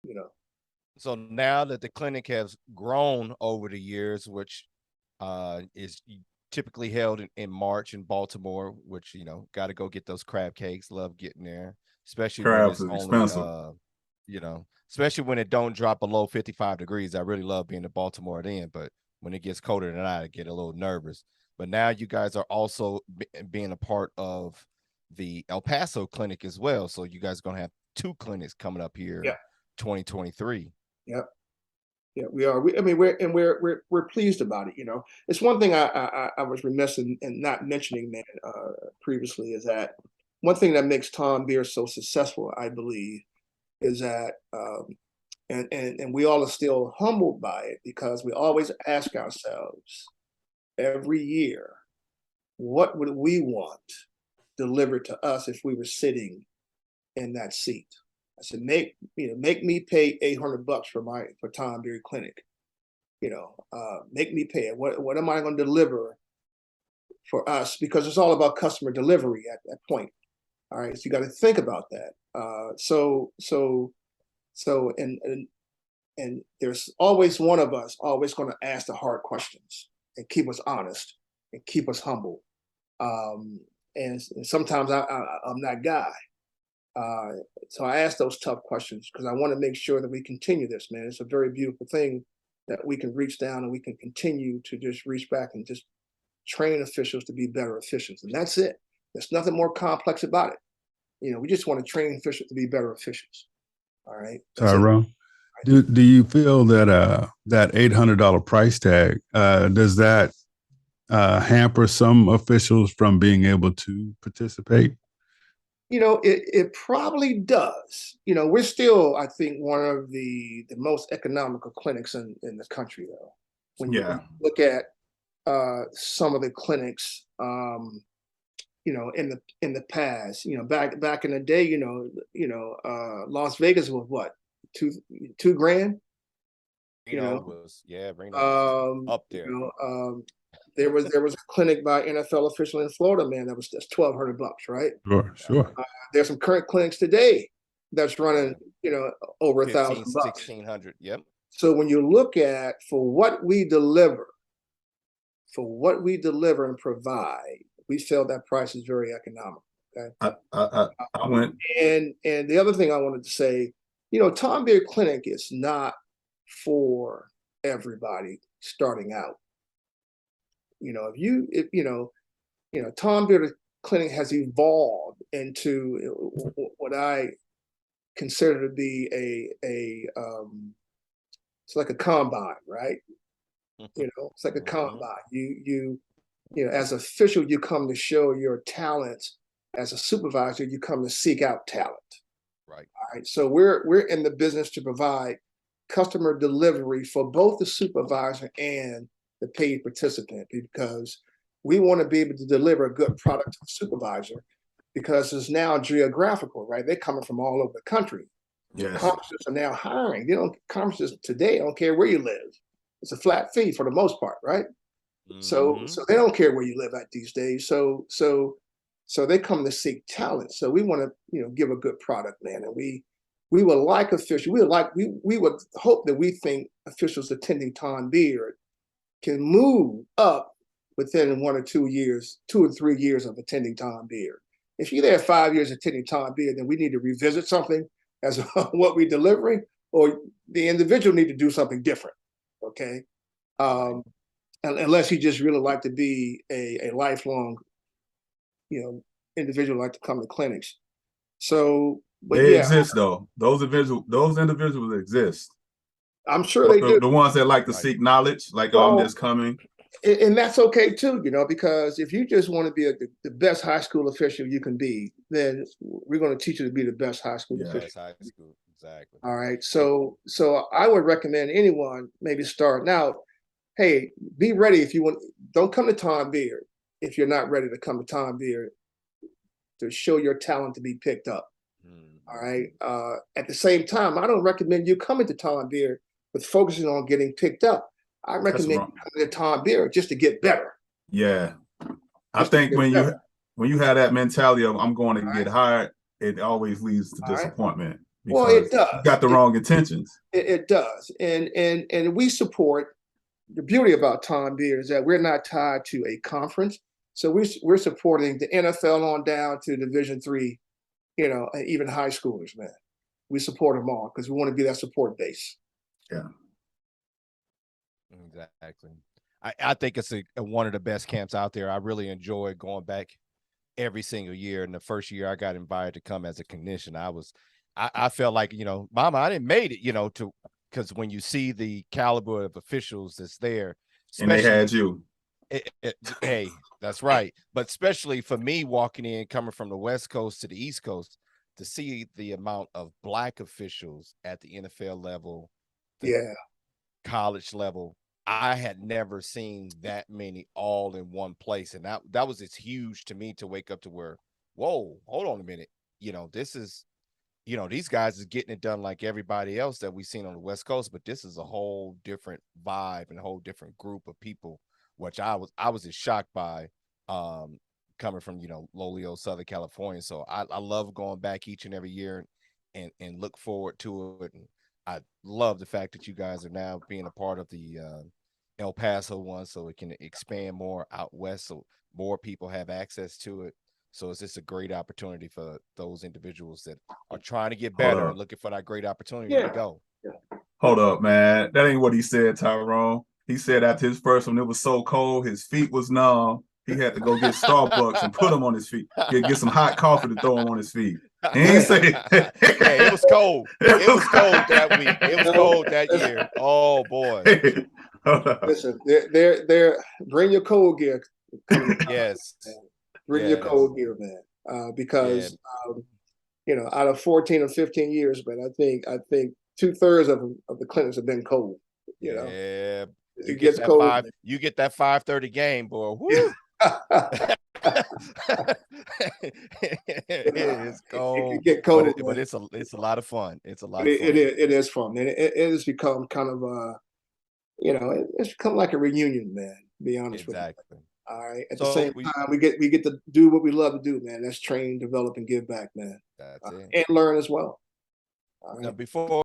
you know. So now that the clinic has grown over the years, which is typically held in March in Baltimore, which, got to go get those crab cakes. Love getting there, especially when Crabs it's is only, expensive. especially when it don't drop below 55 degrees. I really love being in Baltimore then, but when it gets colder than that, I get a little nervous. But now you guys are also being a part of the El Paso clinic as well. So you guys are going to have two clinics coming up here, Yeah. 2023. Yep. Yeah, we are. We're pleased about it. It's one thing I was remiss in not mentioning, man, previously, is that one thing that makes Tom Beer so successful, I believe, is that, and we all are still humbled by it, because we always ask ourselves every year, what would we want delivered to us if we were sitting in that seat? I said, make me pay $800 for Tom Beer Clinic. Make me pay it. What am I going to deliver for us? Because it's all about customer delivery at that point. All right, so you got to think about that. And there's always one of us always going to ask the hard questions and keep us honest and keep us humble. And sometimes I'm that guy. So I ask those tough questions because I want to make sure that we continue this, man. It's a very beautiful thing that we can reach down and we can continue to just reach back and just train officials to be better officials. And that's it. There's nothing more complex about it. We just want to train officials to be better officials. All right. Tyrone, do you feel that that $800 price tag, does that hamper some officials from being able to participate? It probably does. We're still, I think, one of the most economical clinics in the country, though. When you look at some of the clinics, in the past, back in the day, Las Vegas was what, two grand. Was up there. There was a clinic by NFL official in Florida, man, that's $1,200, right? Sure. There's some current clinics today that's running, over $1,000, $1,600. Yep. So when you look at for what we deliver and provide, we feel that price is very economical. Okay. I went. And the other thing I wanted to say, Tom Beer Clinic is not for everybody starting out. Tom Beer Clinic has evolved into what I consider to be it's like a combine, right? It's like a combine. You as an official, you come to show your talents. As a supervisor, you come to seek out talent. Right. All right. So we're in the business to provide customer delivery for both the supervisor and the paid participant, because we want to be able to deliver a good product to the supervisor, because it's now geographical, right? They're coming from all over the country. Yes. Conferences are now hiring. Conferences today don't care where you live. It's a flat fee for the most part, right? Mm-hmm. So they don't care where you live at these days. So they come to seek talent. So we want to, give a good product, man. And we would like officials. We would hope that we think officials attending Tom Beard can move up within 1 or 2 years, 2 or 3 years of attending Tom Beard. If you're there 5 years attending Tom Beard, then we need to revisit something as what we're delivering, or the individual need to do something different. Okay. Unless you just really like to be a lifelong, individual like to come to clinics. So, but they exist though. Those individuals exist. I'm sure they do. The ones that like to seek knowledge, like, I'm just coming. And that's okay too, because if you just want to be the best high school official you can be, then we're going to teach you to be the best high school official. Best high school, exactly. All right. So I would recommend anyone maybe starting out, hey, be ready if you want. Don't come to Tom Beard if you're not ready to come to Tom Beard to show your talent to be picked up. All right. At the same time, I don't recommend you coming to Tom Beard with focusing on getting picked up. I recommend you coming to Tom Beard just to get better. Yeah. I think when you have that mentality of I'm going to get hired, it always leads to disappointment. Well, because it does. you got the wrong intentions. It does, and we support. The beauty about Tom Beer is that we're not tied to a conference, so we're supporting the NFL on down to Division III, you know, even high schoolers, man. We support them all because we want to be that support base. Yeah. Exactly. I think it's one of the best camps out there. I really enjoy going back every single year. And the first year I got invited to come as a clinician, I felt like, you know, Mama, I didn't made it, you know, because when you see the caliber of officials that's there, And they had you. Hey, that's right. But especially for me walking in, coming from the West Coast to the East Coast, to see the amount of Black officials at the NFL level, the college level, I had never seen that many all in one place. And that was it's huge to me to wake up to where, whoa, hold on a minute. You know, this is, you know, these guys is getting it done like everybody else that we've seen on the West Coast, but this is a whole different vibe and a whole different group of people, which I was as shocked by, coming from, you know, lowly old Southern California. So I love going back each and every year and look forward to it. And I love the fact that you guys are now being a part of the El Paso one, so it can expand more out west, so more people have access to it. So it's just a great opportunity for those individuals that are trying to get better and looking for that great opportunity to go. Hold up, man. That ain't what he said, Tyrone. He said after his first one, it was so cold, his feet was numb. He had to go get Starbucks and put them on his feet. Get some hot coffee to throw him on his feet. He ain't say Yeah, it was cold. It was cold that week. It was cold that year. Oh boy. Listen, they're bring your cold gear. Yes. Bring your cold gear, man. Because you know, out of 14 or 15 years, man, I think 2/3 of the clinics have been cold. You know, you it gets get that cold. You get that 5:30 game, boy. Woo. It is cold. It get cold, but it's a lot of fun. It's a lot of fun. It is fun, and it has become kind of you know, it's become like a reunion, man. To be honest with you. All right. At the same time, we get to do what we love to do, man. That's train, develop, and give back, man. That's it. And learn as well. All right. Now, before